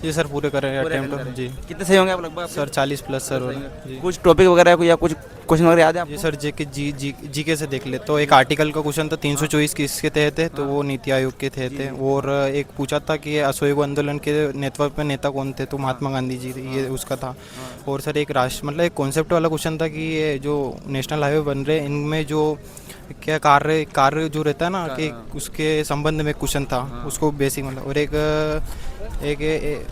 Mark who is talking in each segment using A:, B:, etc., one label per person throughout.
A: जी sir पूरे कर रहे हैं अटेम्प्ट जी।
B: कितने सही होंगे आप लगभग?
A: सर 40 प्लस सर जी।
B: कुछ टॉपिक वगैरह या कुछ क्वेश्चन वगैरह याद है
A: जी
B: आपको?
A: सर जीके से देख ले तो एक आर्टिकल का क्वेश्चन था 324 किसके तहत है, तो वो नीति आयोग के तहत है। और एक पूछा था कि असहयोग आंदोलन के नेतृत्व में नेता कौन थे, तो महात्मा गांधी जी, ये उसका था। और सर एक राष्ट्र मतलब एक कॉन्सेप्ट वाला क्वेश्चन था कि ये जो नेशनल हाईवे बन रहे हैं इनमें जो क्या कार्य कार्य जो रहता है ना कि उसके संबंध में क्वेश्चन था, उसको बेसिक मतलब। और एक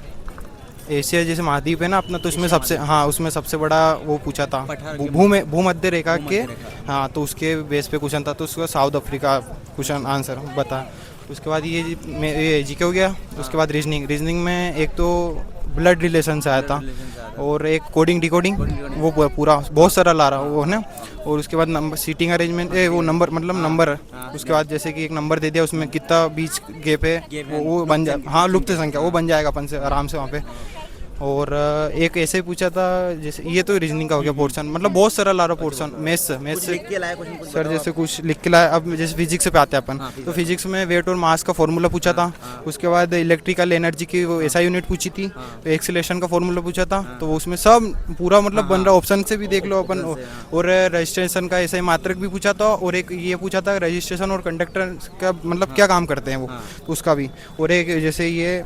A: एशिया जैसे महाद्वीप है ना अपना, तो उसमें सबसे हाँ उसमें सबसे बड़ा वो पूछा था भूमध्य रेखा के। हाँ तो उसके बेस पे क्वेश्चन था, तो उसका साउथ अफ्रीका क्वेश्चन आंसर बता। उसके बाद ये जीके हो गया। उसके बाद रीजनिंग में एक तो ब्लड रिलेशन से आया था, और एक कोडिंग डिकोडिंग वो पूरा बहुत सरल आ रहा वो है ना। और उसके बाद नंबर सीटिंग अरेंजमेंट वो नंबर मतलब नंबर। उसके बाद जैसे कि एक नंबर दे दिया, उसमें कितना बीच गैप है वो बन जाए, हाँ लुप्त संख्या वो बन जाएगा अपन से आराम से वहाँ पे। और एक ऐसे ही पूछा था जैसे, ये तो रीजनिंग का हो गया पोर्शन, मतलब बहुत सरल आ रहा पोर्शन। मैथ्स से सर जैसे कुछ लिख के लाया। अब जैसे फिजिक्स पे आते हैं अपन, तो फिजिक्स में वेट और मास का फॉर्मूला पूछा था। उसके बाद इलेक्ट्रिकल एनर्जी की वो ऐसा यूनिट पूछी थी, तो एक्सीलरेशन का फॉर्मूला पूछा था। तो उसमें सब पूरा मतलब बन रहा, ऑप्शन से भी देख लो अपन। और रजिस्ट्रेशन का ऐसा ही मात्रक भी पूछा था। और एक ये पूछा था रजिस्ट्रेशन और कंडक्टर का मतलब क्या काम करते हैं वो, तो उसका भी। और एक जैसे ये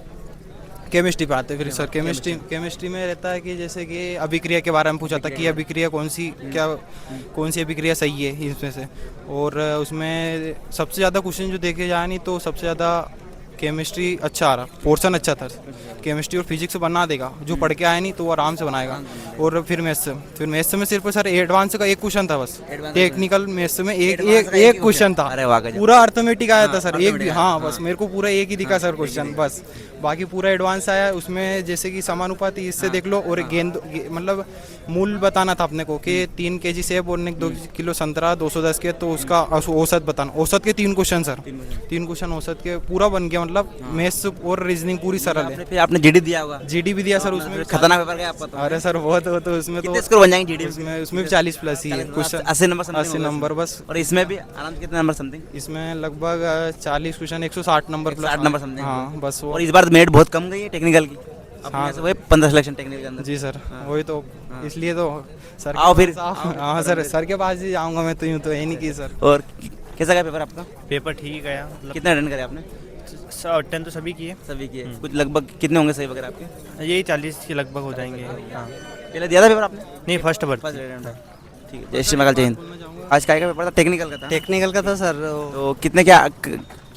A: केमिस्ट्री पे आते हैं फिर सर। केमिस्ट्री में रहता है कि जैसे कि अभिक्रिया के बारे में पूछा था कि अभिक्रिया कौन सी अभिक्रिया सही है इसमें से। और उसमें सबसे ज़्यादा क्वेश्चन जो देखे जाए नहीं तो सबसे ज़्यादा केमिस्ट्री अच्छा आ रहा, पोर्शन अच्छा था। केमिस्ट्री और फिजिक्स बना देगा, जो पढ़ के आया नहीं तो वो आराम से बनाएगा। और फिर मैथ्स में सिर्फ सर एडवांस का एक क्वेश्चन था बस। टेक्निकल मैथ्स में एक क्वेश्चन था, पूरा अर्थमेटिक आया था सर एक भी। हाँ बस मेरे को पूरा एक ही दिखा सर क्वेश्चन बस, बाकी पूरा एडवांस आया। उसमें जैसे कि समानुपाती इससे देख लो। और मतलब मूल बताना था अपने को कि 3 kg सेब और 2 किलो संतरा 210 के, तो उसका औसत बताना। औसत के 3 क्वेश्चन सर, 3 क्वेश्चन औसत के पूरा बन गया। मतलब मैथ्स और रीजनिंग पूरी सरल है।
B: फिर आपने जीडी दिया होगा?
A: जीडी भी दिया सर उसमें।
B: खतरनाक पेपर गया आपका तो।
A: अरे सर बहुत हो तो उसमें तो
B: कितने स्कोर बन जाएंगे जीडी
A: उसमें भी 40 प्लस ही है क्वेश्चन। 80 नंबर बस।
B: और इसमें भी आराम से कितने नंबर समथिंग?
A: इसमें लगभग 40 question 160 number plus
B: 60 number something.
A: हाँ बस वो।
B: और इस बार मेरिट बहुत कम गई है टेक्निकल की।
A: हाँ
B: वही 15 सिलेक्शन टेक्निकल के अंदर।
A: जी सर वही तो, इसलिए तो सर
B: आओ फिर।
A: हाँ सर के पास ही जाऊँगा मैं तो, यूँ तो है नहीं कि सर।
B: और कैसा गया पेपर आपका?
C: पेपर ठीक गया मतलब।
B: कितने अटेंड करे आपने?
C: अटेंड तो सभी किए।
B: सभी किए। कुछ लगभग कितने होंगे सही वगैरह आपके?
C: यही 40 के लगभग हो जाएंगे। हाँ
B: पहले दिया था पेपर आपने?
C: नहीं फर्स्ट
B: फर्स्ट अटेम्प्ट था। ठीक है, जय श्री महाकाल, जय हिंद। आज काय का पेपर था? टेक्निकल का था।
D: टेक्निकल का था सर।
B: तो कितने क्या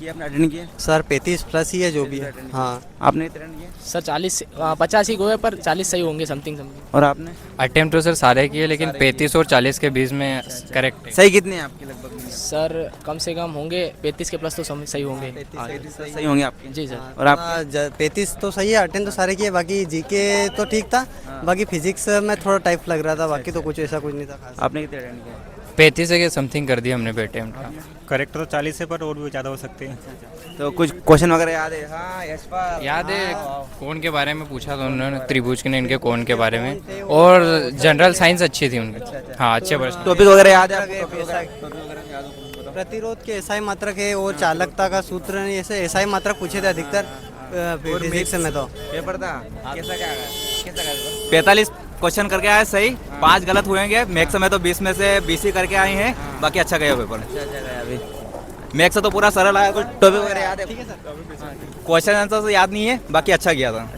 B: किया आपने, अटेंड किया?
D: सर 35 प्लस ही है जो भी है। हाँ
B: आपने अटेंड किया?
E: सर 50 ही हुए, पर 40 सही होंगे समथिंग।
B: और आपने?
F: अटेम्प्ट तो सर सारे किए, लेकिन 35 और 40 के बीच में करेक्ट है।
B: सही कितने हैं आपके लगभग?
E: सर कम से कम होंगे 35 के प्लस तो सही होंगे।
B: सही होंगे आपके?
E: जी सर।
B: और आप?
D: 35 तो सही है, अटेंड तो सारे किए। बाकी जीके तो ठीक था, बाकी फिजिक्स में थोड़ा टाइप लग रहा था, बाकी तो कुछ ऐसा कुछ नहीं था खास।
B: आपने कितने अटेंड किया?
F: 35 के समथिंग कर दिया हमने अटेम्प्ट का।
C: करेक्ट तो 40 है पर और भी ज़्यादा हो सकते हैं।
B: तो कुछ क्वेश्चन वगैरह याद है? हाँ यशपाल
F: याद है कोण के बारे में पूछा था उन्होंने, त्रिभुज के इनके कोण के बारे में। और जनरल साइंस अच्छी थी उनकी। हाँ अच्छे प्रश्न।
B: टॉपिक वगैरह याद है?
D: प्रतिरोध के एसआई मात्रक है, और चालकता का सूत्र नहीं, ऐसे एसआई मात्रक पूछे थे अधिकतर फिजिक्स में। तो
B: पेपर था कैसा क्या गया? 45 क्वेश्चन करके आए सही, 5 गलत हुएंगे। मैथ्स में तो 20 में से 20 ही करके आए हैं। बाकी अच्छा गया पेपर। अच्छा गया अभी। मैथ्स तो पूरा सरल आया। कुछ टॉपिक वगैरह याद है? क्वेश्चन आंसर तो याद नहीं है, बाकी अच्छा गया था।